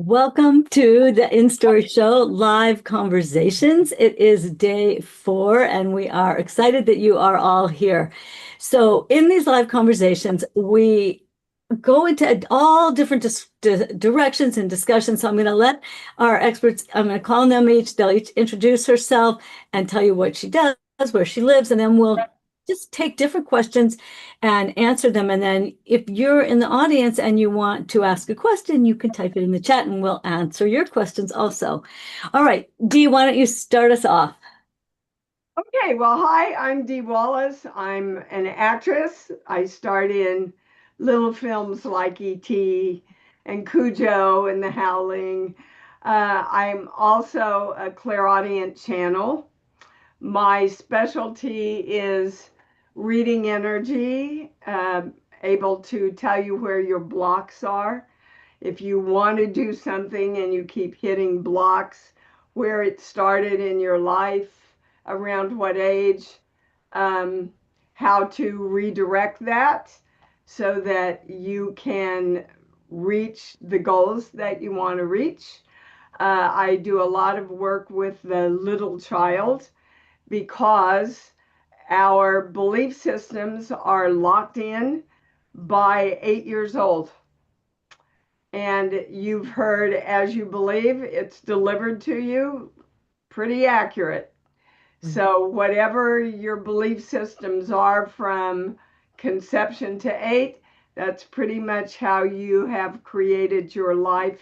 Welcome to the InStory Show live conversations. It is day 4, and we are excited that you are all here. So, in these live conversations, we go into all different directions and discussions. So, I'm going to let our experts, I'm going to call on them each. They'll each introduce herself and tell you what she does, where she lives, and then we'll just take different questions and answer them. And then if you're in the audience and you want to ask a question, you can type it in the chat and we'll answer your questions also. All right, Dee, why don't you start us off? Okay, well, hi, I'm Dee Wallace. I'm an actress. I starred in little films like E.T. and Cujo and The Howling. I'm also a clairaudient channel. My specialty is reading energy, able to tell you where your blocks are. If you want to do something and you keep hitting blocks, where it started in your life, around what age, um, how to redirect that so that you can reach the goals that you want to reach. I do a lot of work with the little child because our belief systems are locked in by 8 years old. And you've heard, as you believe, it's delivered to you, pretty accurate. So, whatever your belief systems are from conception to 8, that's pretty much how you have created your life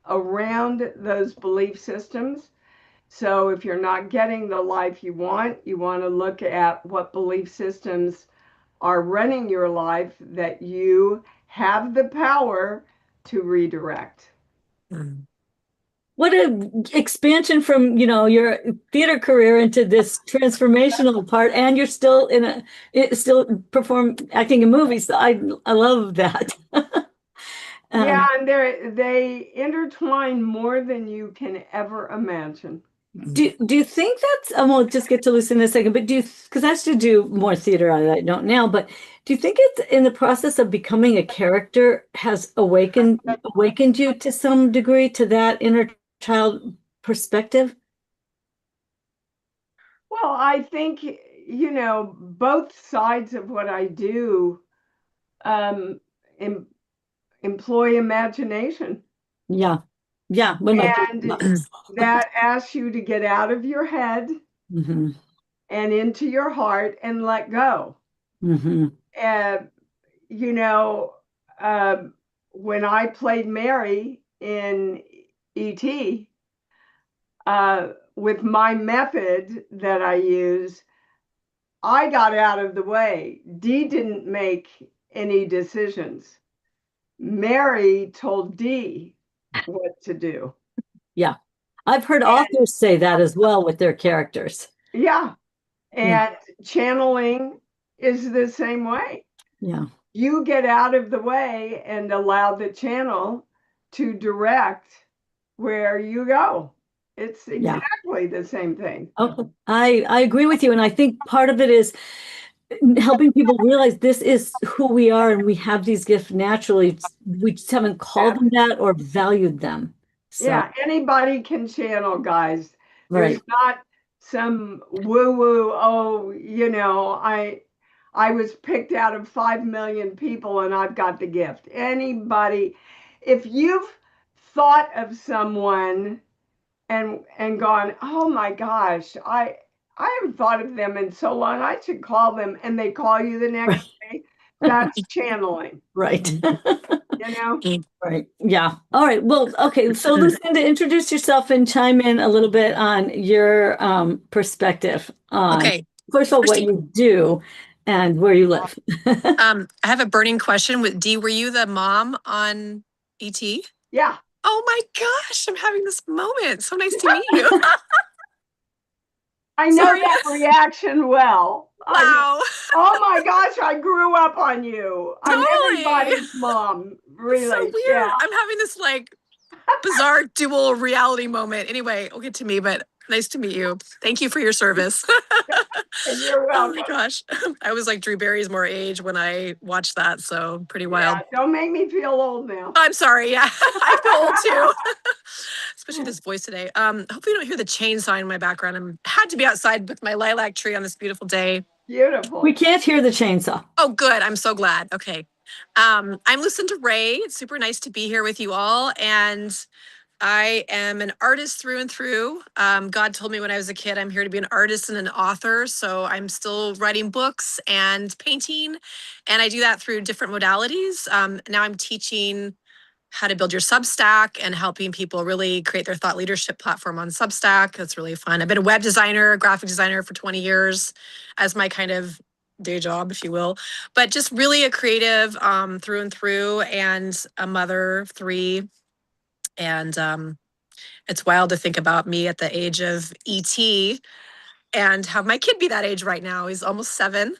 around those belief systems. So if you're not getting the life you want to look at what belief systems are running your life that you have the power to redirect. What an expansion from, your theater career into this transformational part, and you're still still perform acting in movies. So I love that. Yeah, and they intertwine more than you can ever imagine. Do you think that's, and we'll just get to Lucy in a second, but because I still do more theater I don't now, but do you think it's in the process of becoming a character has awakened you to some degree to that inner child perspective? Well, I think, both sides of what I do um, em- employ imagination. Yeah. Yeah. When I And that asks you to get out of your head hmm and into your heart and let go. hmm Uh, you know, uh, when I played Mary in E.T., with my method that I use, I got out of the way. Dee didn't make any decisions. Mary told Dee what to do. Yeah. I've heard And authors say that as well with their characters. yeah, Yeah. and channeling is the same way. Yeah. You get out of the way and allow the channel to direct where you go. It's Yeah. exactly the same thing. Okay. I agree with you. And I think part of it is helping people realize this is who we are and we have these gifts naturally. We just haven't called Yeah, them that or valued them. So, yeah, anybody can channel, guys. There's right. not some woo-woo, oh, I was picked out of 5 million people and I've got the gift. Anybody, if you've thought of someone and gone, oh my gosh, I haven't thought of them in so long. I should call them, and they call you the Right. next day. That's channeling, Right. you know? Right. Yeah. All right. Well, okay. So, Lucinda, introduce yourself and chime in a little bit on your perspective on, Okay. first of all, what First, you do and where you live. I have a burning question with Dee. Were you the mom on ET? Yeah. Oh my gosh, I'm having this moment. So nice to meet you. I know Sorry. that reaction well. Wow. Oh my gosh, I grew up on you. I'm Totally. everybody's mom, It's so really. Yeah. weird. I'm having this like bizarre dual reality moment. Anyway, we'll get to me, but nice to meet you. Thank you for your service. You're Oh welcome. my gosh. I was like Drew Barrymore's age when I watched that. So pretty wild. Yeah, don't make me feel old now. I'm sorry. Yeah, I feel old too. Especially this voice today. Hopefully you don't hear the chainsaw in my background. I had to be outside with my lilac tree on this beautiful day. Beautiful. We can't hear the chainsaw. Oh, good. I'm so glad. Okay. I'm Lucinda Ray. It's super nice to be here with you all. And I am an artist through and through. God told me when I was a kid, I'm here to be an artist and an author. So I'm still writing books and painting. And I do that through different modalities. Now I'm teaching how to build your Substack and helping people really create their thought leadership platform on Substack. That's really fun. I've been a web designer, graphic designer for 20 years as my kind of day job, if you will, but just really a creative through and through, and a mother of three. And it's wild to think about me at the age of ET and have my kid be that age right now. He's almost 7.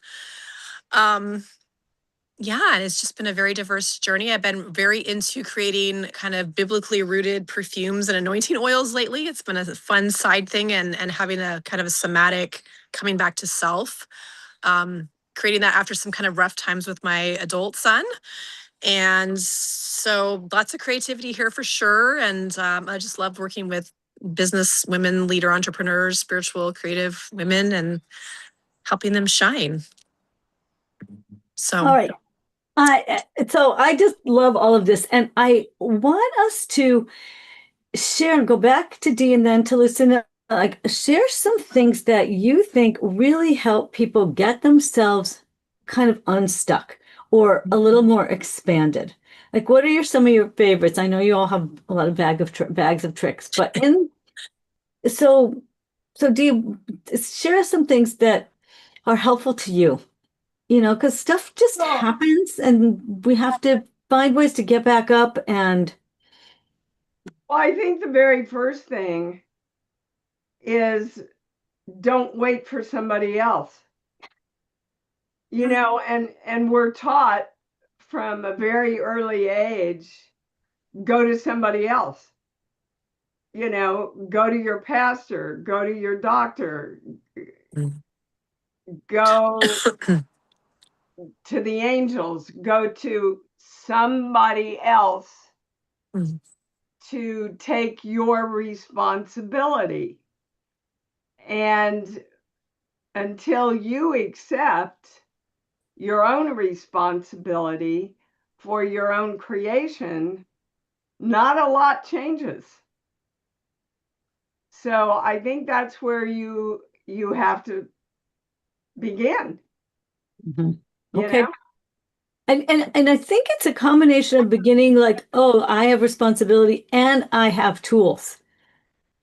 Yeah, and it's just been a very diverse journey. I've been very into creating kind of biblically rooted perfumes and anointing oils lately. It's been a fun side thing, and having a kind of a somatic coming back to self. Creating that after some kind of rough times with my adult son. And so lots of creativity here for sure. And I just love working with business women, leader entrepreneurs, spiritual, creative women, and helping them shine. So All right. So I just love all of this, and I want us to share and go back to Dee and then to Lucinda. Like, share some things that you think really help people get themselves kind of unstuck or a little more expanded. Like, what are some of your favorites? I know you all have a lot of bags of tricks, but so Dee, share some things that are helpful to you. Because stuff just Well, happens and we have to find ways to get back up and I think the very first thing is don't wait for somebody else. And we're taught from a very early age, go to somebody else. Go to your pastor, go to your doctor, go to the angels, go to somebody else to take your responsibility. And until you accept your own responsibility for your own creation, not a lot changes. So I think that's where you have to begin. okay. And I think it's a combination of beginning like, oh, I have responsibility and I have tools.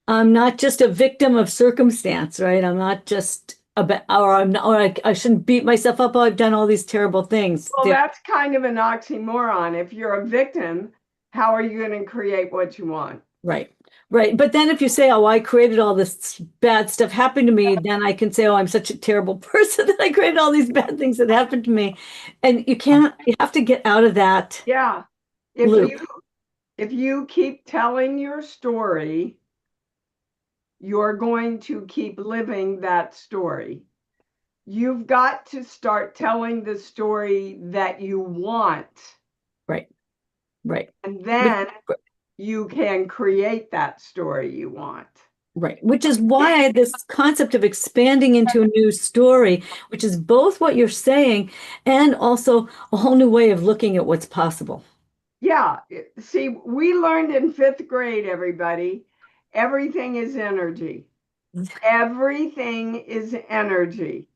I'm not just a victim of circumstance, right? I'm not just I shouldn't beat myself up. Oh, I've done all these terrible things. Well, that's kind of an oxymoron. If you're a victim, how are you going to create what you want? Right. Right. But then if you say, oh, I created all this bad stuff happened to me, then I can say, oh, I'm such a terrible person that I created all these bad things that happened to me. And you have to get out of that Yeah. loop. If you keep telling your story, you're going to keep living that story. You've got to start telling the story that you want. Right. Right. And then you can create that story you want. Right. Which is why this concept of expanding into a new story, which is both what you're saying and also a whole new way of looking at what's possible. Yeah. See, we learned in 5th grade, everybody, everything is energy. Everything is energy.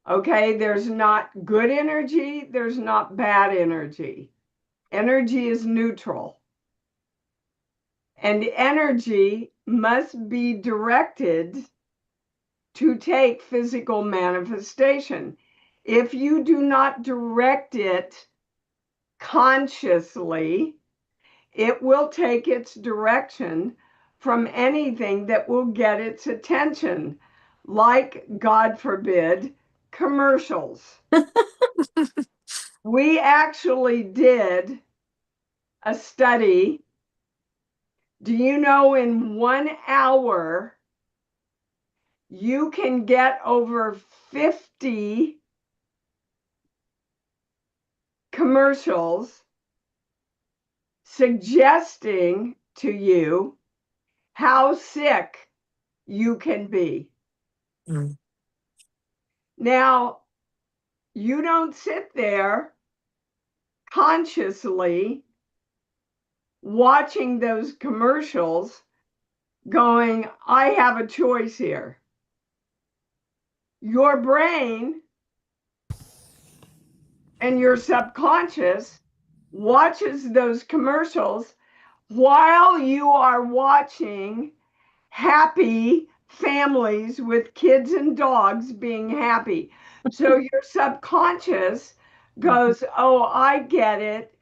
Okay. There's not good energy. There's not bad energy. Energy is neutral. And energy must be directed to take physical manifestation. If you do not direct it consciously, it will take its direction from anything that will get its attention, like, God forbid, commercials. We actually did a study. Do you know in 1 hour, you can get over 50 commercials suggesting to you how sick you can be. Mm. Now, you don't sit there consciously watching those commercials going, I have a choice here. Your brain and your subconscious watches those commercials while you are watching happy families with kids and dogs being happy. So your subconscious goes, oh, I get it.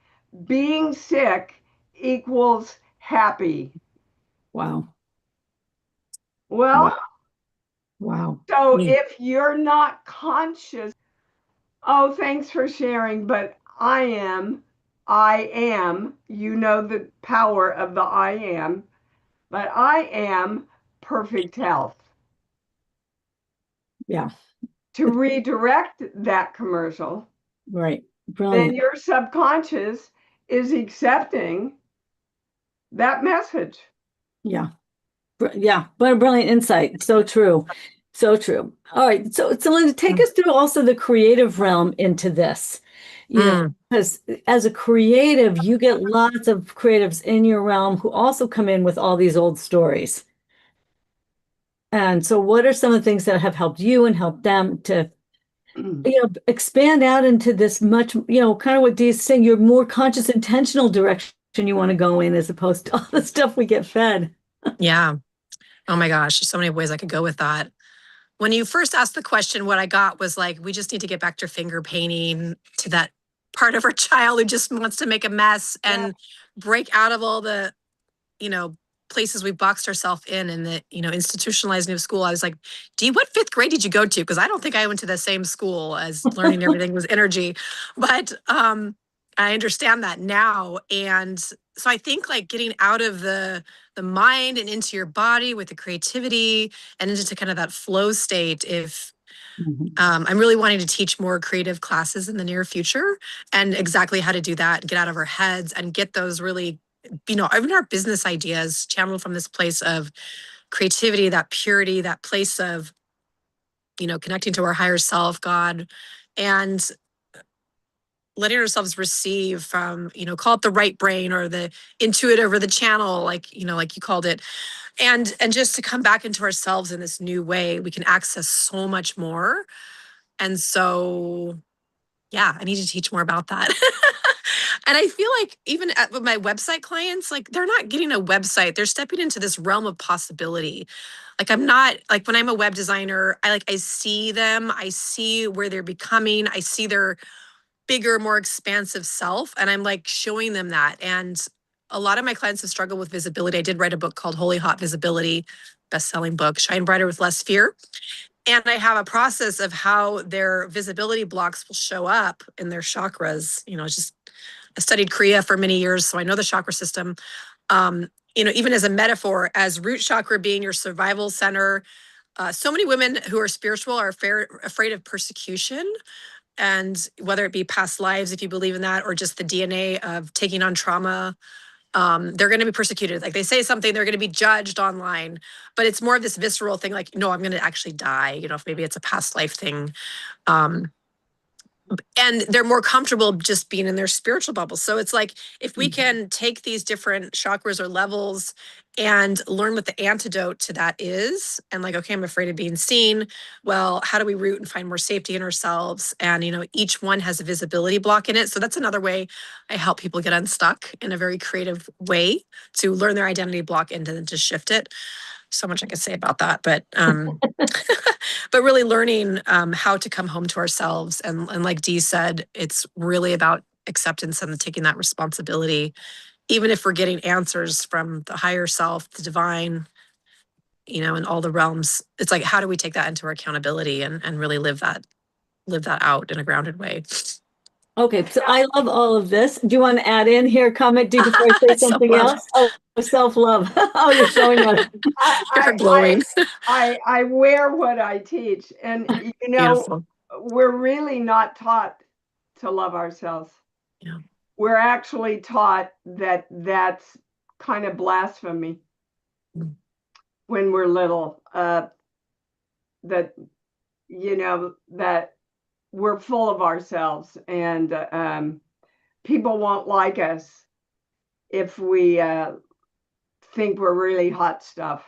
Being sick equals happy. Wow. Well, Wow. Wow. so if you're not conscious, oh, thanks for sharing, but I am, you know the power of the I am, but I am perfect health. Yeah. To redirect that commercial, Right. then Brilliant. your subconscious is accepting that message. Yeah. Yeah. But a brilliant insight. So true. So true. All right. So Linda, take us through also the creative realm into this, Mm. because as a creative, you get lots of creatives in your realm who also come in with all these old stories. And so what are some of the things that have helped you and helped them to expand out into this much, kind of what Dee's saying, your more conscious, intentional direction you want to go in as opposed to all the stuff we get fed. Yeah. Oh my gosh, there's so many ways I could go with that. When you first asked the question, what I got was like, we just need to get back to finger painting, to that part of our child who just wants to make a mess and break out of all the, you know, places we boxed ourselves in and the, institutionalized new school. I was like, Dee, what fifth grade did you go to? Because I don't think I went to the same school as learning everything was energy. But I understand that now. And so I think like getting out of the mind and into your body with the creativity and into kind of that flow state. If I'm really wanting to teach more creative classes in the near future, and exactly how to do that, get out of our heads and get those really, even our business ideas channeled from this place of creativity, that purity, that place of, connecting to our higher self, God, and letting ourselves receive from, call it the right brain or the intuitive or the channel, like you called it, and just to come back into ourselves in this new way. We can access so much more. And so, yeah, I need to teach more about that. And I feel like even with my website clients, like they're not getting a website, they're stepping into this realm of possibility. Like I'm not, like when I'm a web designer, I see them, I see where they're becoming, I see their bigger, more expansive self, and I'm like showing them that. And a lot of my clients have struggled with visibility. I did write a book called Holy Hot Visibility, best-selling book, Shine Brighter with Less Fear. And I have a process of how their visibility blocks will show up in their chakras. It's just, I studied Kriya for many years, so I know the chakra system. Even as a metaphor, as root chakra being your survival center, so many women who are spiritual are afraid of persecution. And whether it be past lives, if you believe in that, or just the DNA of taking on trauma, they're going to be persecuted. Like they say something, they're going to be judged online. But it's more of this visceral thing, like, no, I'm going to actually die. If maybe it's a past life thing. And they're more comfortable just being in their spiritual bubble. So it's like, if we can take these different chakras or levels and learn what the antidote to that is, and like, okay, I'm afraid of being seen. Well, how do we root and find more safety in ourselves? And, each one has a visibility block in it. So that's another way I help people get unstuck in a very creative way to learn their identity block and then to shift it. So much I could say about that, but but really learning how to come home to ourselves, and like Dee said, it's really about acceptance and taking that responsibility, even if we're getting answers from the higher self, the divine, in all the realms. It's like, how do we take that into our accountability and really live that out in a grounded way? Okay, so I love all of this. Do you want to add in here, comment, Dee, before I say something Self-love. else? Oh, self-love. Oh, you're showing us. You're glowing. I wear what I teach, and Beautiful. we're really not taught to love ourselves. Yeah. We're actually taught that that's kind of blasphemy when we're little. That that we're full of ourselves, and people won't like us if we think we're really hot stuff.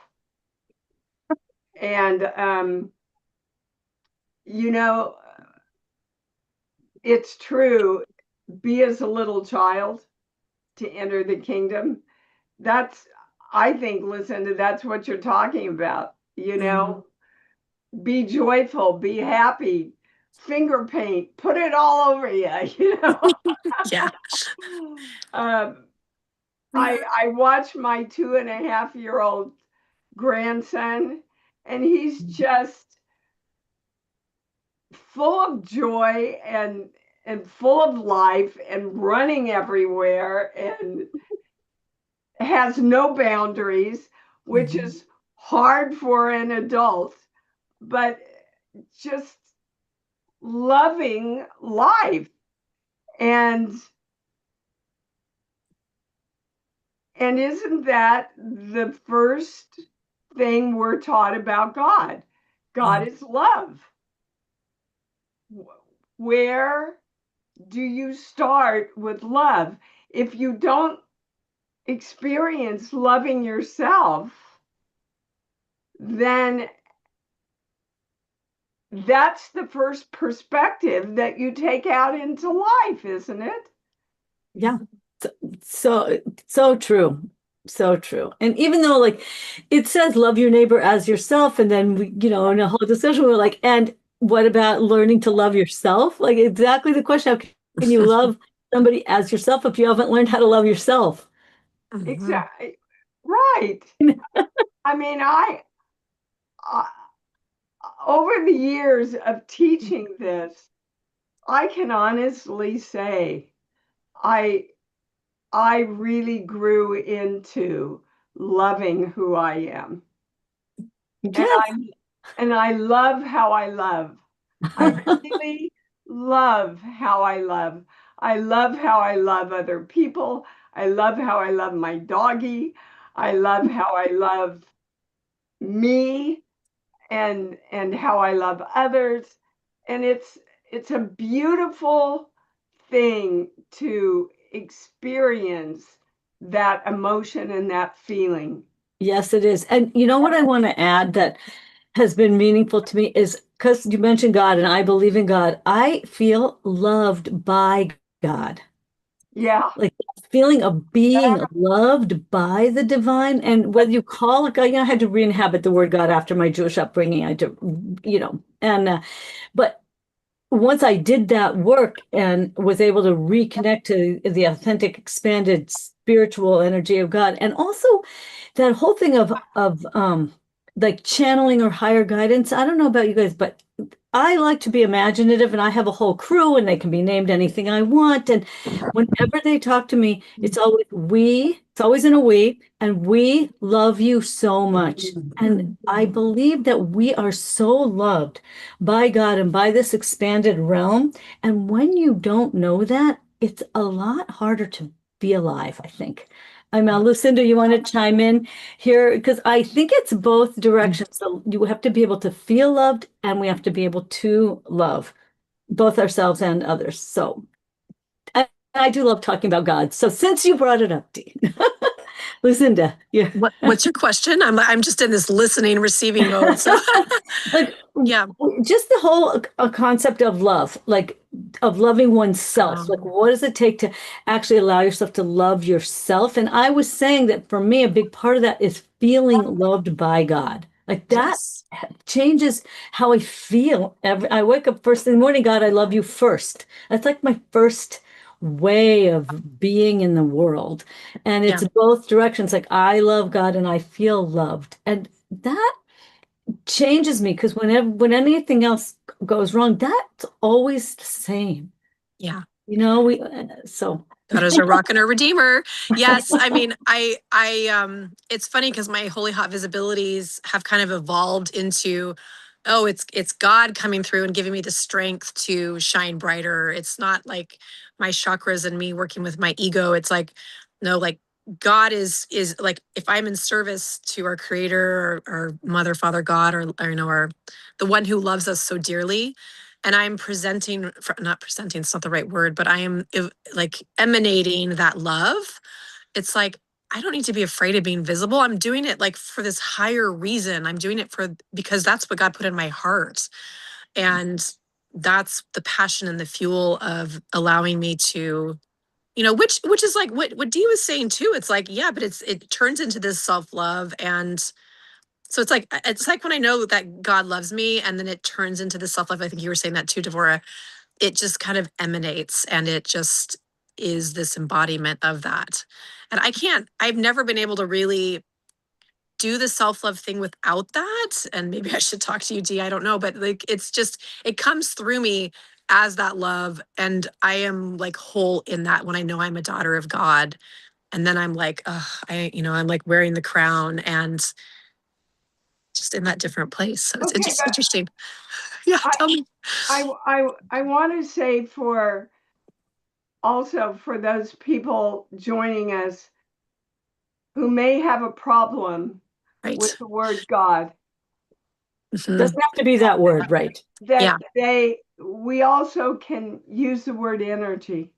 And it's true. Be as a little child to enter the kingdom. That's, I think, Lucinda, that's what you're talking about. Be joyful, be happy, finger paint, put it all over you. Yeah. I watch my 2.5-year-old grandson, and he's just full of joy and full of life and running everywhere and has no boundaries, which is hard for an adult, but just loving life. And isn't that the first thing we're taught about God? God is love. Where do you start with love? If you don't experience loving yourself, then that's the first perspective that you take out into life, isn't it? Yeah. So true. So true. And even though like it says love your neighbor as yourself, and then we, in a whole discussion, we're like, and what about learning to love yourself? Like exactly the question, how can you love somebody as yourself if you haven't learned how to love yourself? Exactly. Right. I mean, I over the years of teaching this, I can honestly say I really grew into loving who I am. Yes. And I love how I love. I really love how I love. I love how I love other people. I love how I love my doggie. I love how I love me and how I love others. And it's a beautiful thing to experience that emotion and that feeling. Yes, it is. And you know what I want to add that has been meaningful to me is because you mentioned God and I believe in God, I feel loved by God. Yeah. Like feeling of being loved by the divine. And whether you call it God, I had to re-inhabit the word God after my Jewish upbringing. I had to, but once I did that work and was able to reconnect to the authentic, expanded spiritual energy of God, and also that whole thing of like channeling or higher guidance. I don't know about you guys, but I like to be imaginative, and I have a whole crew, and they can be named anything I want. And whenever they talk to me, it's always we, it's always in a we, and we love you so much. And I believe that we are so loved by God and by this expanded realm. And when you don't know that, it's a lot harder to be alive, I think. Lucinda, you want to chime in here? Because I think it's both directions. So you have to be able to feel loved, and we have to be able to love both ourselves and others. So I do love talking about God. So since you brought it up, Dee, Lucinda, yeah. What's your question? I'm just in this listening, receiving mode. So Like, yeah. just the whole concept of love, like of loving oneself. Like, what does it take to actually allow yourself to love yourself? And I was saying that for me, a big part of that is feeling loved by God. Like that changes how I feel. I wake up first in the morning, God, I love you first. That's like my first way of being in the world. And it's both directions. Like I love God and I feel loved. And that changes me because when anything else goes wrong, that's always the same. Yeah. God is our rock and our redeemer. Yes. I mean, it's funny because my holy hot visibilities have kind of evolved into, oh, it's God coming through and giving me the strength to shine brighter. It's not like my chakras and me working with my ego. It's like, no, like God is like, if I'm in service to our creator or mother, father, God, or the one who loves us so dearly, and I'm not presenting, it's not the right word, but I am like emanating that love. It's like, I don't need to be afraid of being visible. I'm doing it like for this higher reason. I'm doing it because that's what God put in my heart. And that's the passion and the fuel of allowing me to, which is like what Dee was saying too. It's like, yeah, but it turns into this self-love. And so it's like when I know that God loves me and then it turns into this self-love. I think you were saying that too, Devorah. It just kind of emanates and it just is this embodiment of that. And I've never been able to really do the self-love thing without that. And maybe I should talk to you, Dee, I don't know, but like, it comes through me as that love. And I am like whole in that when I know I'm a daughter of God. And then I'm like, I'm like wearing the crown and just in that different place. So it's Okay, just interesting. Yeah, tell me. I want to say also for those people joining us who may have a problem Right. with the word God, Mhm. Doesn't have to be that word, right? that we also can use the word energy.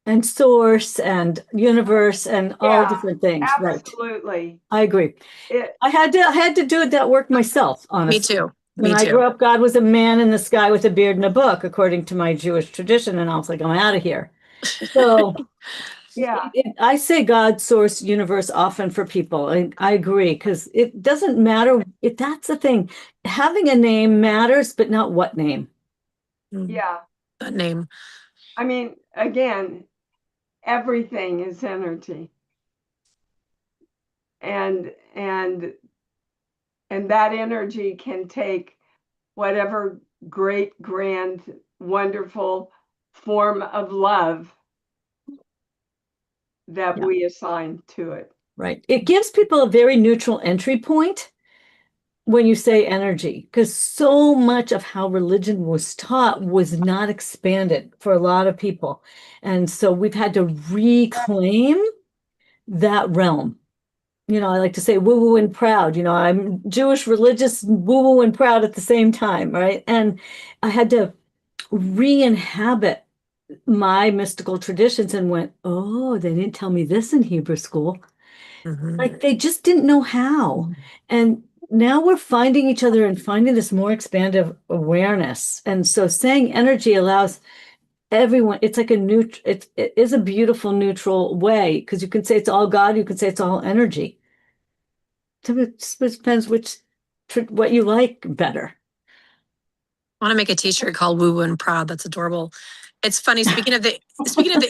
And source and universe and all different things, right? Absolutely. I agree. I had to do that work myself, honestly. Me too. When Me I too. grew up, God was a man in the sky with a beard and a book, according to my Jewish tradition, and I was like, I'm out of here. So Yeah. I say God, source, universe often for people. I agree, because it doesn't matter. That's the thing. Having a name matters, but not what name. Yeah. That name. I mean, again, everything is energy. And that energy can take whatever great, grand, wonderful form of love that Yeah. we assign to it. Right. It gives people a very neutral entry point when you say energy, because so much of how religion was taught was not expanded for a lot of people. And so we've had to reclaim that realm. I like to say woo woo and proud. I'm Jewish, religious, woo woo and proud at the same time, right? And I had to re inhabit my mystical traditions and went, oh, they didn't tell me this in Hebrew school. Mhm. Like they just didn't know how. And now we're finding each other and finding this more expansive awareness. And so saying energy allows everyone, it's like it is a beautiful neutral way, because you can say it's all God, you can say it's all energy. So it just depends what you like better. I want to make a t-shirt called Woo Woo and Proud. That's adorable. It's funny, speaking of the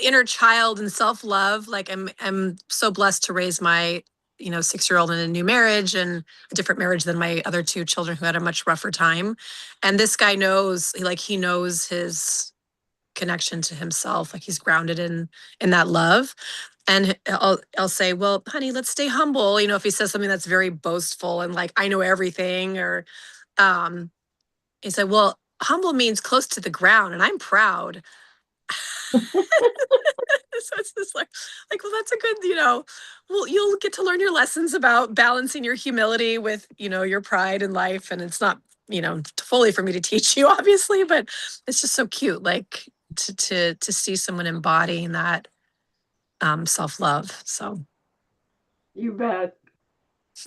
inner child and self-love, like I'm so blessed to raise my 6-year-old in a new marriage and a different marriage than my other 2 children who had a much rougher time. And this guy knows, he knows his connection to himself, like he's grounded in that love. And I'll say, well, honey, let's stay humble. If he says something that's very boastful and like I know everything, or he said, well, humble means close to the ground, and I'm proud. So it's just like, well, that's a good, well, you'll get to learn your lessons about balancing your humility with, your pride in life. And it's not, fully for me to teach you, obviously, but it's just so cute, like to see someone embodying that self-love. So You bet.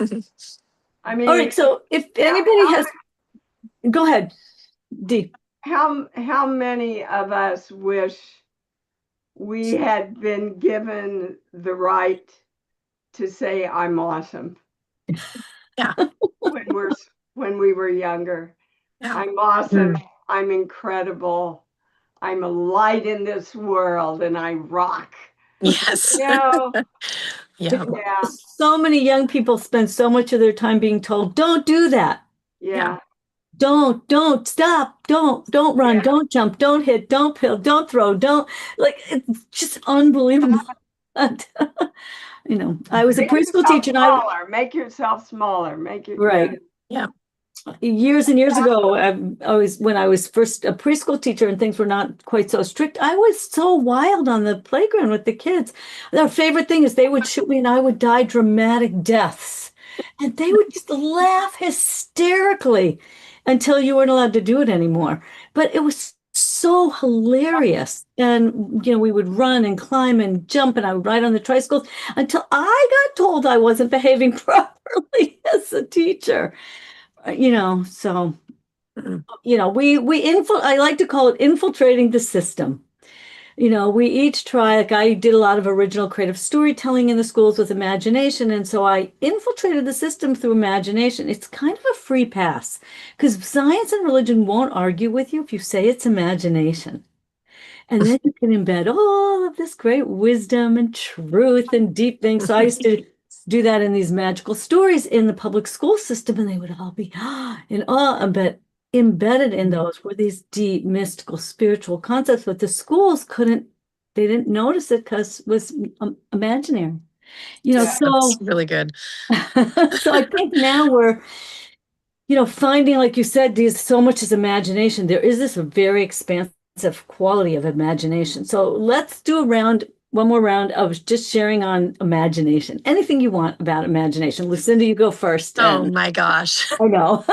I All mean, right. So if anybody has, go ahead, Dee. how many of us wish we had been given the right to say I'm awesome? Yeah. when we were younger. Yeah. I'm awesome. I'm incredible. I'm a light in this world and I rock. Yes. Yeah. So many young people spend so much of their time being told, don't do that. Yeah. don't stop, don't run, Yeah. don't jump, don't hit, don't pill, don't throw, don't like it's just unbelievable. And, I was a Make preschool yourself teacher and smaller. Make yourself smaller. Make it, yeah. right. Yeah. Years and years ago, when I was first a preschool teacher and things were not quite so strict, I was so wild on the playground with the kids. Their favorite thing is they would shoot me and I would die dramatic deaths. And they would just laugh hysterically until you weren't allowed to do it anymore. But it was so hilarious. And, we would run and climb and jump and I would ride on the tricycles until I got told I wasn't behaving properly as a teacher. So Mm. I like to call it infiltrating the system. We each try, like I did a lot of original creative storytelling in the schools with imagination. And so I infiltrated the system through imagination. It's kind of a free pass because science and religion won't argue with you if you say it's imagination. And then you can embed all of this great wisdom and truth and deep things. So I used to do that in these magical stories in the public school system, and they would all be in awe. But embedded in those were these deep, mystical, spiritual concepts, but the schools they didn't notice it because it was imaginary. Yeah. That's really good. So I think now we're finding, like you said, these so much is imagination. There is this very expansive quality of imagination. So let's do one more round of just sharing on imagination. Anything you want about imagination. Lucinda, you go first. Oh my gosh. I know.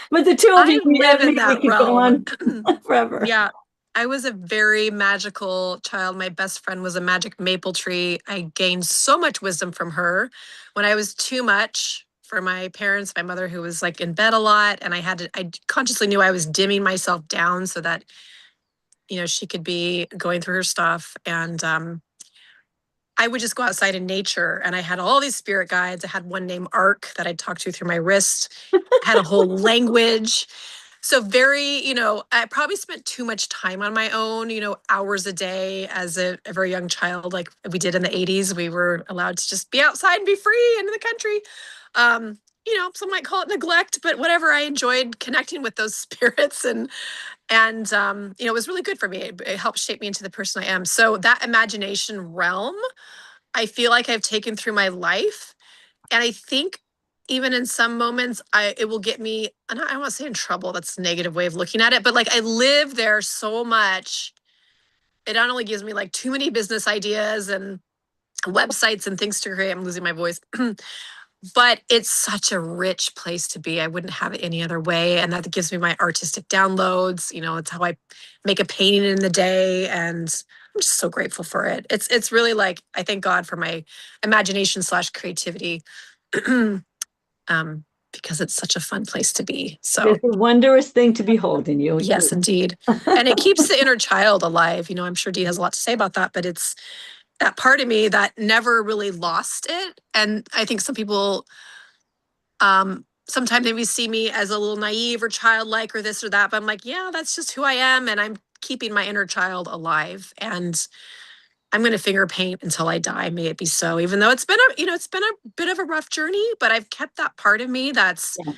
But the two of I you, live in we that could go realm. on forever. Yeah. I was a very magical child. My best friend was a magic maple tree. I gained so much wisdom from her. When I was too much for my parents, my mother, who was like in bed a lot, and I consciously knew I was dimming myself down so that, she could be going through her stuff. And I would just go outside in nature, and I had all these spirit guides. I had one named Ark that I talked to through my wrist. I had a whole language. So I probably spent too much time on my own, hours a day as a very young child, like we did in the 80s. We were allowed to just be outside and be free and in the country. Some might call it neglect, but whatever. I enjoyed connecting with those spirits and it was really good for me. It helped shape me into the person I am. So that imagination realm, I feel like I've taken through my life. And I think even in some moments, it will get me, and I don't want to say in trouble, that's a negative way of looking at it, but like I live there so much. It not only gives me like too many business ideas and websites and things to create. I'm losing my voice. But it's such a rich place to be. I wouldn't have it any other way. And that gives me my artistic downloads. It's how I make a painting in the day. And I'm just so grateful for it. It's really like, I thank God for my imagination / creativity. Because it's such a fun place to be. So It's a wondrous thing to behold in you. yes, indeed. And it keeps the inner child alive. I'm sure Dee has a lot to say about that, but it's that part of me that never really lost it. And I think some people sometimes maybe see me as a little naive or childlike or this or that, but I'm like, yeah, that's just who I am. And I'm keeping my inner child alive. And I'm going to finger paint until I die. May it be so, even though it's been a bit of a rough journey, but I've kept that part of me that's, Yeah.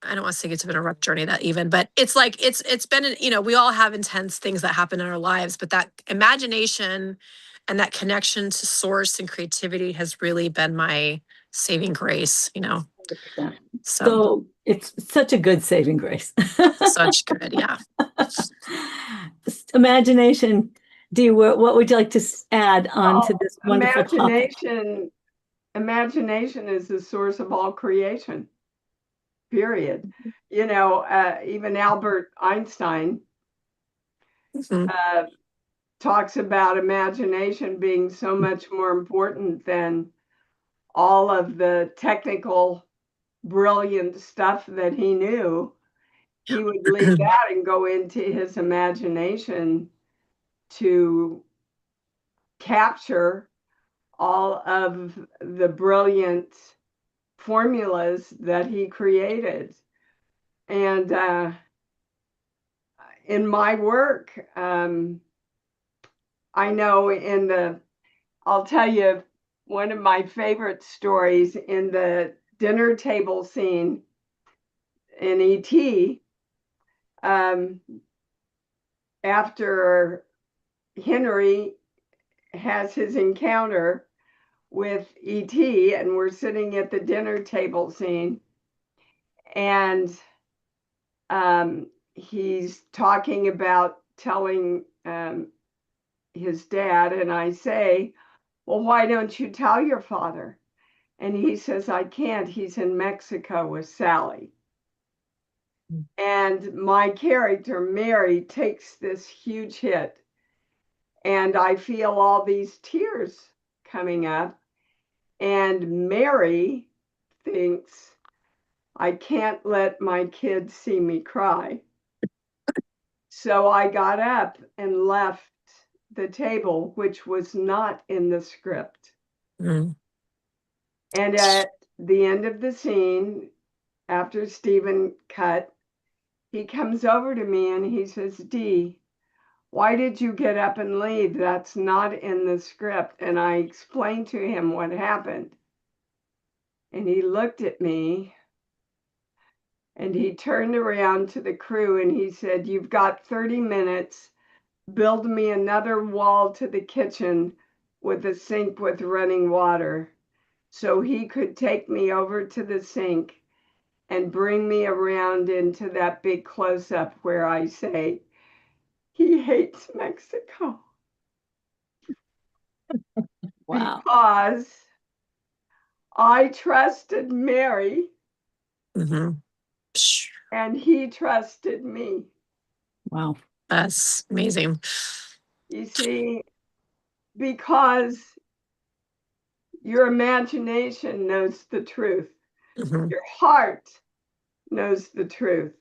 I don't want to say it's been a rough journey that even, but it's like, it's been, we all have intense things that happen in our lives, but that imagination and that connection to source and creativity has really been my saving grace, 100%. So So it's such a good saving grace. such good. Yeah. Imagination. Dee, what would you like to add on to this wonderful topic? Imagination is the source of all creation, period. Even Albert Einstein Mhm. talks about imagination being so much more important than all of the technical, brilliant stuff that he knew. He would leave that and go into his imagination to capture all of the brilliant formulas that he created. And in my work, I know I'll tell you one of my favorite stories in the dinner table scene. in E.T., after Henry has his encounter with E.T., and we're sitting at the dinner table scene, and he's talking about telling his dad, and I say, well, why don't you tell your father? And he says, I can't. He's in Mexico with Sally. And my character, Mary, takes this huge hit. And I feel all these tears coming up. And Mary thinks, I can't let my kids see me cry. So I got up and left the table, which was not in the script. Mm. And at the end of the scene, after Stephen cut, he comes over to me and he says, Dee, why did you get up and leave? That's not in the script. And I explained to him what happened. And he looked at me and he turned around to the crew and he said, you've got 30 minutes. Build me another wall to the kitchen with a sink with running water. So he could take me over to the sink and bring me around into that big close-up where I say, he hates Mexico. Wow. Because I trusted Mary Mm-hmm. and he trusted me. Wow. That's amazing. You see, because your imagination knows the truth. Mm-hmm. Your heart knows the truth.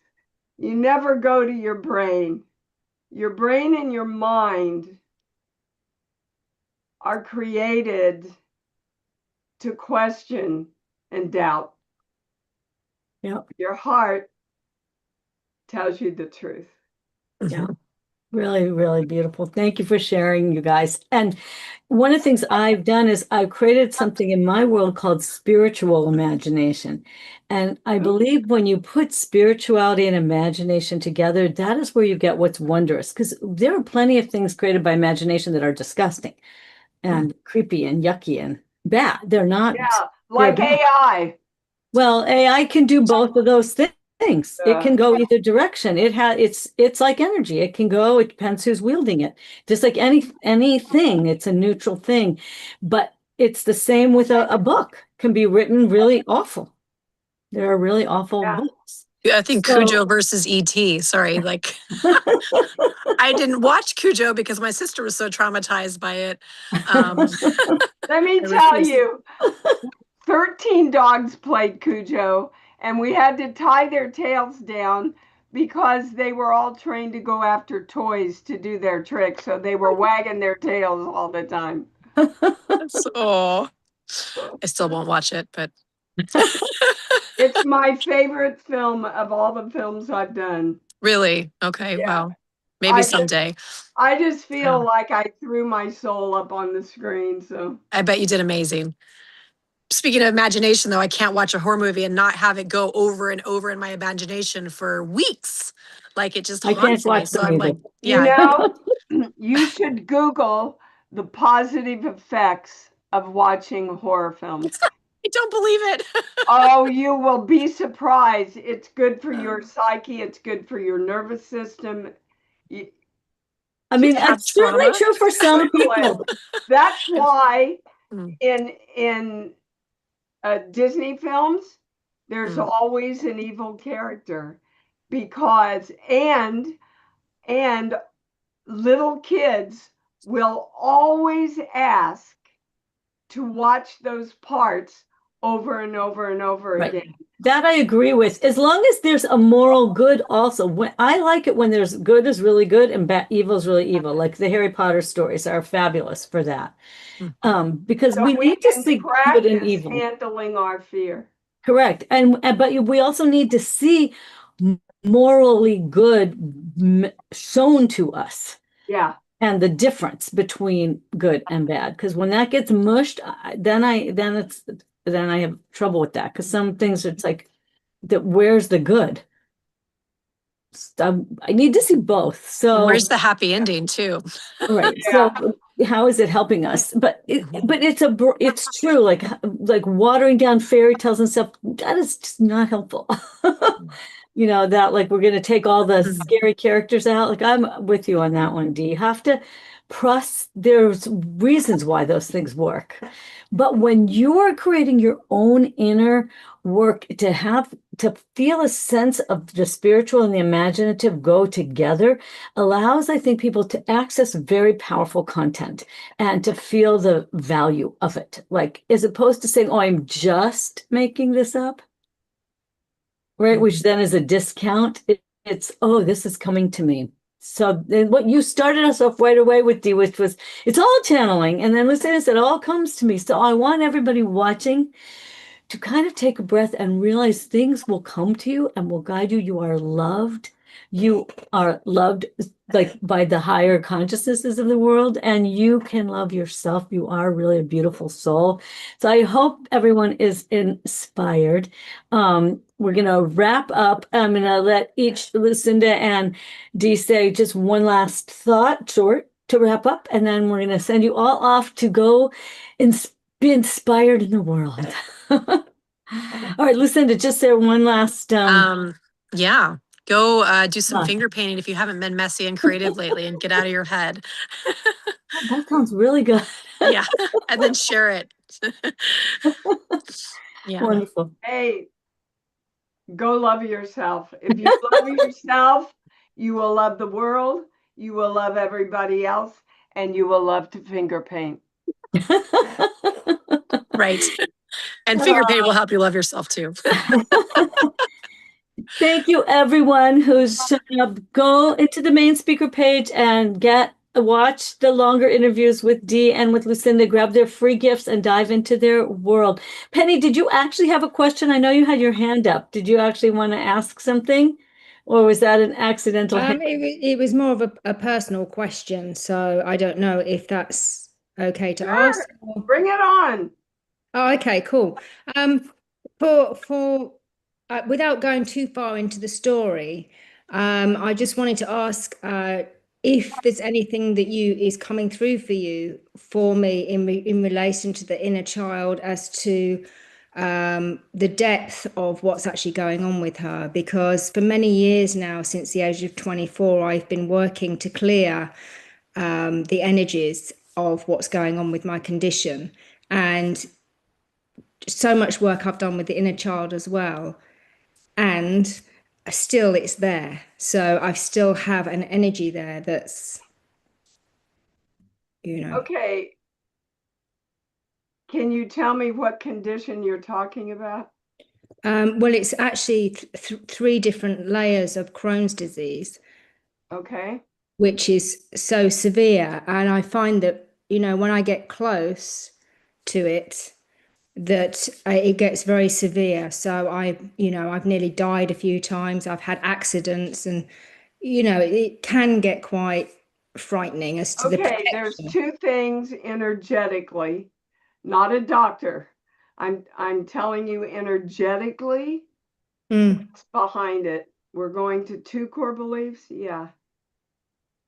You never go to your brain. Your brain and your mind are created to question and doubt. Yep. Your heart tells you the truth. Yeah. Really, really beautiful. Thank you for sharing, you guys. And one of the things I've done is I've created something in my world called spiritual imagination. And I believe when you put spirituality and imagination together, that is where you get what's wondrous. Because there are plenty of things created by imagination that are disgusting and creepy and yucky and bad. They're not. Yeah, They're like bad. AI. Well, AI can do both of those things. It can go either direction. It's like energy. It can go, it depends who's wielding it. Just like anything, it's a neutral thing. But it's the same with a book. Can be written really awful. There are really awful Yeah. books. I think So- Cujo versus E.T. Sorry, like I didn't watch Cujo because my sister was so traumatized by it. Let me I tell refuse. you, 13 dogs played Cujo, and we had to tie their tails down because they were all trained to go after toys to do their tricks. So they were wagging their tails all the time. Oh, I still won't watch it, but It's my favorite film of all the films I've done. really, okay, Yeah. well, maybe someday. I just feel Yeah. like I threw my soul up on the screen. So I bet you did amazing. Speaking of imagination, though, I can't watch a horror movie and not have it go over and over in my imagination for weeks. Like it just I can't haunts me. watch So them I'm either. like, you yeah, know, you should Google the positive effects of watching horror films. I don't believe it. Oh, you will be surprised. It's good for your psyche. It's good for your nervous system. You I mean, Have it's certainly trauma. true for some Google it. people. That's why Mm, in Disney films, there's mm. always an evil character because and little kids will always ask to watch those parts over and over and over Right. again. That I agree with. As long as there's a moral good also. When I like it when there's good is really good and bad evil is really evil. Like the Harry Potter stories are fabulous for that. Because So we we need to can see good and practice evil. handling our fear. Correct. And but we also need to see morally good shown to us Yeah. and the difference between good and bad. Because when that gets mushed, then I have trouble with that. Because some things it's like where's the good? I need to see both. So Where's the happy ending too? right. Yeah. So how is it helping us? But it's true. Like watering down fairy tales and stuff. That is just not helpful. You know, that like we're going to take all the scary characters out. Like I'm with you on that one, Dee. You have to there's reasons why those things work. But when you are creating your own inner work to feel a sense of the spiritual and the imaginative go together allows, I think, people to access very powerful content and to feel the value of it. Like, as opposed to saying, oh, I'm just making this up, right? Which then is a discount. It's, oh, this is coming to me. So then what you started us off right away with, Dee, which was, it's all channeling. And then Lucinda said, it all comes to me. So I want everybody watching to kind of take a breath and realize things will come to you and will guide you. You are loved. You are loved like by the higher consciousnesses of the world, and you can love yourself. You are really a beautiful soul. So I hope everyone is inspired. We're going to wrap up. I'm going to let each Lucinda and Dee say just one last thought, short, to wrap up, and then we're going to send you all off to go and be inspired in the world. All right, Lucinda, just say one last Yeah. Go do some thought. finger painting if you haven't been messy and creative lately, and get out of your head. Oh, that sounds really good. Yeah. And then share it. Yeah. Wonderful. Hey, go love yourself. If you love yourself, you will love the world, you will love everybody else, and you will love to finger paint. Right. And finger paint will help you love yourself too. Thank you, everyone who's shown up. Go into the main speaker page and watch the longer interviews with Dee and with Lucinda. Grab their free gifts and dive into their world. Penny, did you actually have a question? I know you had your hand up. Did you actually want to ask something? Or was that an accidental hand? It was more of a personal question, so I don't know if that's okay to ask. Bring it on. Oh, okay, cool. For without going too far into the story, I just wanted to ask if there's anything that you is coming through for you for me in relation to the inner child as to the depth of what's actually going on with her, because for many years now, since the age of 24, I've been working to clear the energies of what's going on with my condition, and so much work I've done with the inner child as well, and still it's there. So I still have an energy there that's, Okay. Can you tell me what condition you're talking about? Well, it's actually three different layers of Crohn's disease. Okay. Which is so severe. And I find that, when I get close to it, that it gets very severe. So I've nearly died a few times. I've had accidents, and, it can get quite frightening as to the Okay, there's protection. two things energetically, not a doctor. I'm telling you energetically what's behind it. We're going to two core beliefs. Yeah.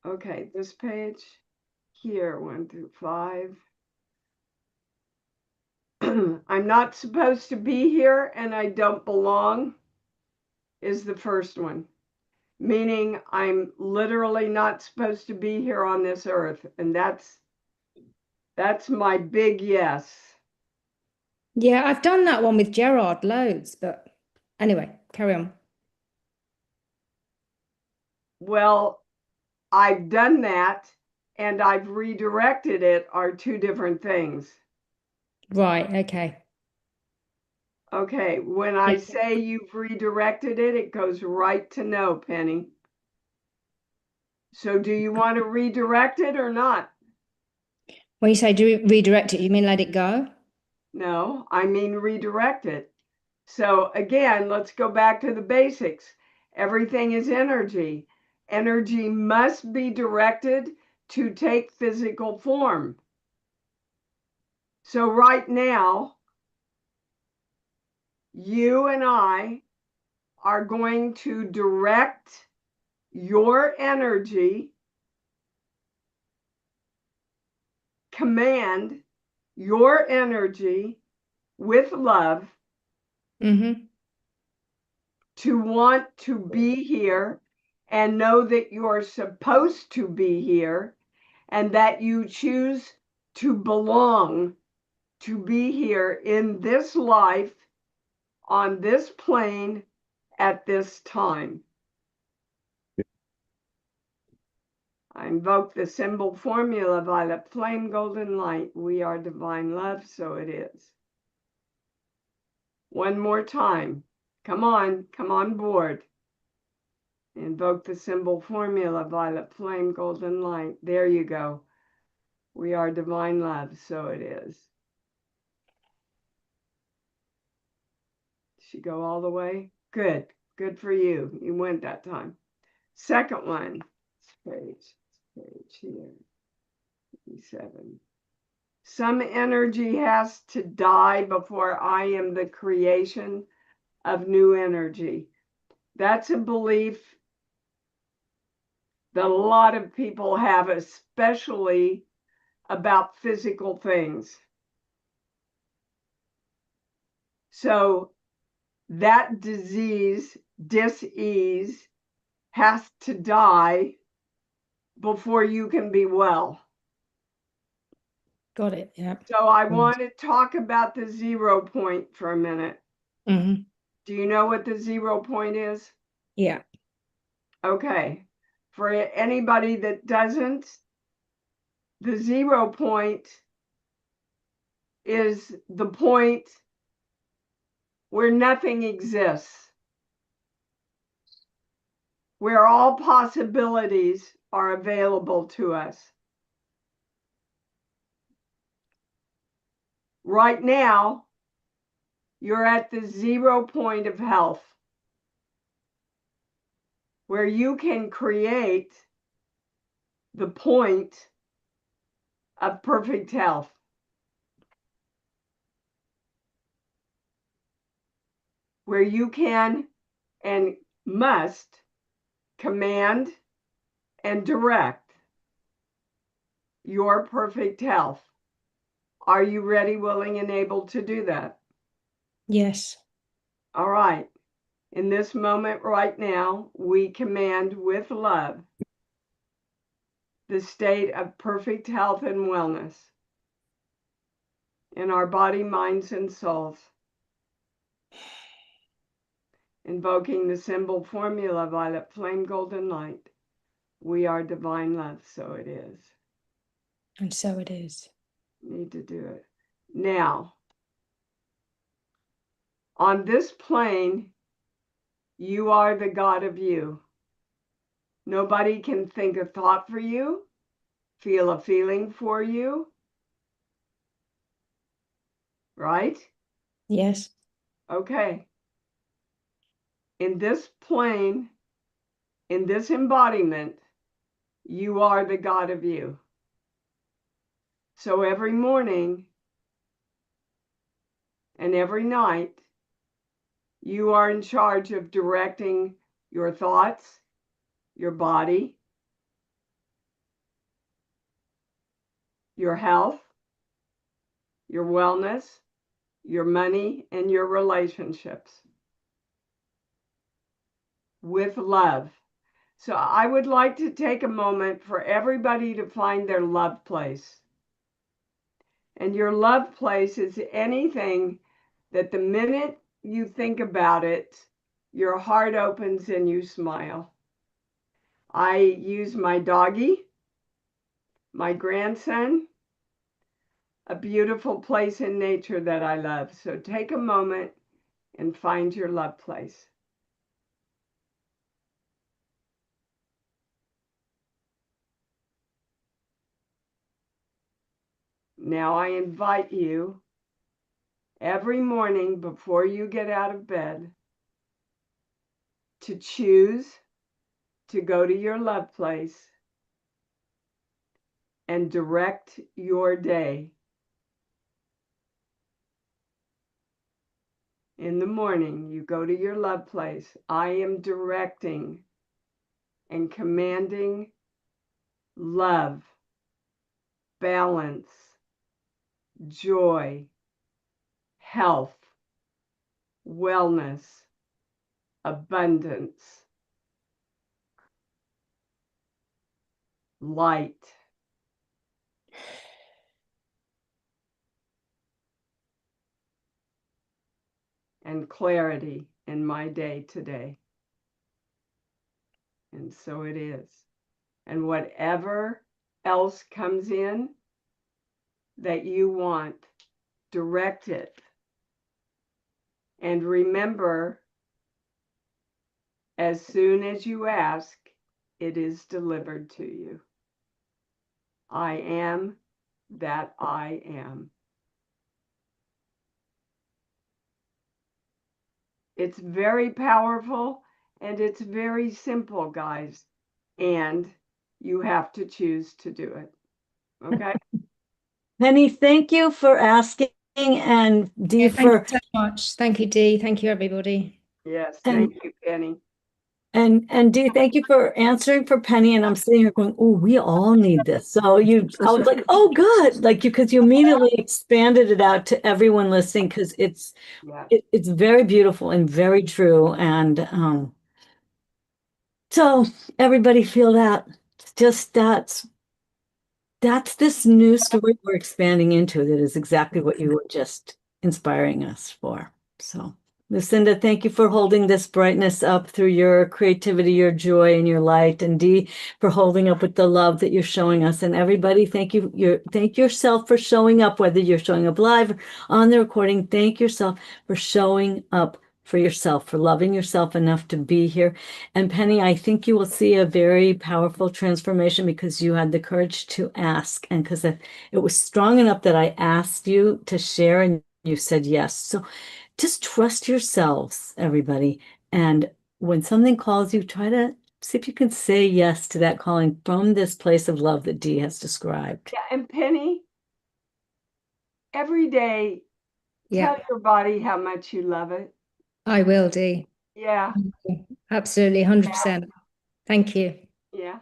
Okay, this page here, 1 through 5. I'm not supposed to be here and I don't belong is the first one, meaning I'm literally not supposed to be here on this earth. And that's my big yes. Yeah, I've done that one with Gerard loads, but anyway, carry on. Well, I've done that and I've redirected it are two different things. Right, okay. Okay, when I say you've redirected it, it goes right to no, Penny. So do you want to redirect it or not? When you say redirect it, you mean let it go? No, I mean redirect it. So again, let's go back to the basics. Everything is energy. Energy must be directed to take physical form. So right now, you and I are going to direct your energy, command your energy with love to want to be here and know that you're supposed to be here and that you choose to belong, to be here in this life, on this plane, at this time. I invoke the symbol formula, violet flame, golden light. We are divine love, so it is. One more time. Come on board. Invoke the symbol formula, violet flame, golden light. There you go. We are divine love, so it is. Did she go all the way? Good. Good for you. You went that time. Second one. Page here. 7. Some energy has to die before I am the creation of new energy. That's a belief that a lot of people have, especially about physical things. So that disease, dis-ease, has to die before you can be well. Got it. Yeah. So I want to talk about the 0 point for a minute. Do you know what the 0 point is? Yeah. Okay. For anybody that doesn't, the 0 point is the point where nothing exists, where all possibilities are available to us. Right now, you're at the 0 point of health, where you can create the point of perfect health. Where you can and must command and direct your perfect health. Are you ready, willing, and able to do that? Yes. All right. In this moment right now, we command with love the state of perfect health and wellness in our body, minds, and souls. Invoking the symbol formula, violet flame, golden light. We are divine love, so it is. And so it is. Need to do it. Now, on this plane, you are the God of you. Nobody can think a thought for you, feel a feeling for you. Right? Yes. Okay. In this plane, in this embodiment, you are the God of you. So every morning and every night, you are in charge of directing your thoughts, your body, your health, your wellness, your money, and your relationships with love. So I would like to take a moment for everybody to find their love place. And your love place is anything that the minute you think about it, your heart opens and you smile. I use my doggie, my grandson, a beautiful place in nature that I love. So take a moment and find your love place. Now I invite you every morning before you get out of bed to choose to go to your love place and direct your day. In the morning, you go to your love place. I am directing and commanding love, balance, joy, health, wellness, abundance, light. And clarity in my day today. And so it is. And whatever else comes in that you want, direct it. And remember, as soon as you ask, it is delivered to you. I am that I am. It's very powerful and it's very simple, guys. And you have to choose to do it. Okay? Penny, thank you for asking, and Dee Yeah, thank for you so much. Thank you, Dee. Thank you, everybody. Yes, and thank you, Penny. and Dee, thank you for answering for Penny. And I'm sitting here going, oh, we all need this. So I was like, oh, good, like because you immediately expanded it out to everyone listening, because it's Yeah. it's very beautiful and very true. And so everybody feel that. It's just that's this new story we're expanding into, that is exactly what you were just inspiring us for. So, Lucinda, thank you for holding this brightness up through your creativity, your joy, and your light. And Dee, for holding up with the love that you're showing us. And everybody, thank yourself for showing up, whether you're showing up live or on the recording. Thank yourself for showing up for yourself, for loving yourself enough to be here. And Penny, I think you will see a very powerful transformation because you had the courage to ask, and because it was strong enough that I asked you to share and you said yes. So just trust yourselves, everybody. And when something calls you, try to see if you can say yes to that calling from this place of love that Dee has described. Yeah, and Penny, every day, Yeah, tell your body how much you love it. I will, Dee. Yeah, Absolutely, 100%. Thank you. yeah,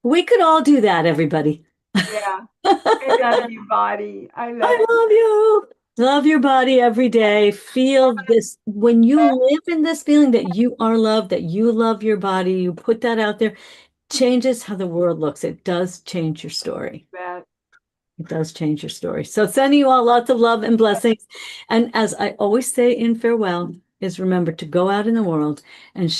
We could all do that, everybody. yeah. I love you, body. I love I love you. Love your body every day. Feel this. When you live in this feeling that you are loved, that you love your body, you put that out there, changes how the world looks. It does change your story. that. It does change your story. So sending you all lots of love and blessings. And as I always say in farewell, is remember to go out in the world and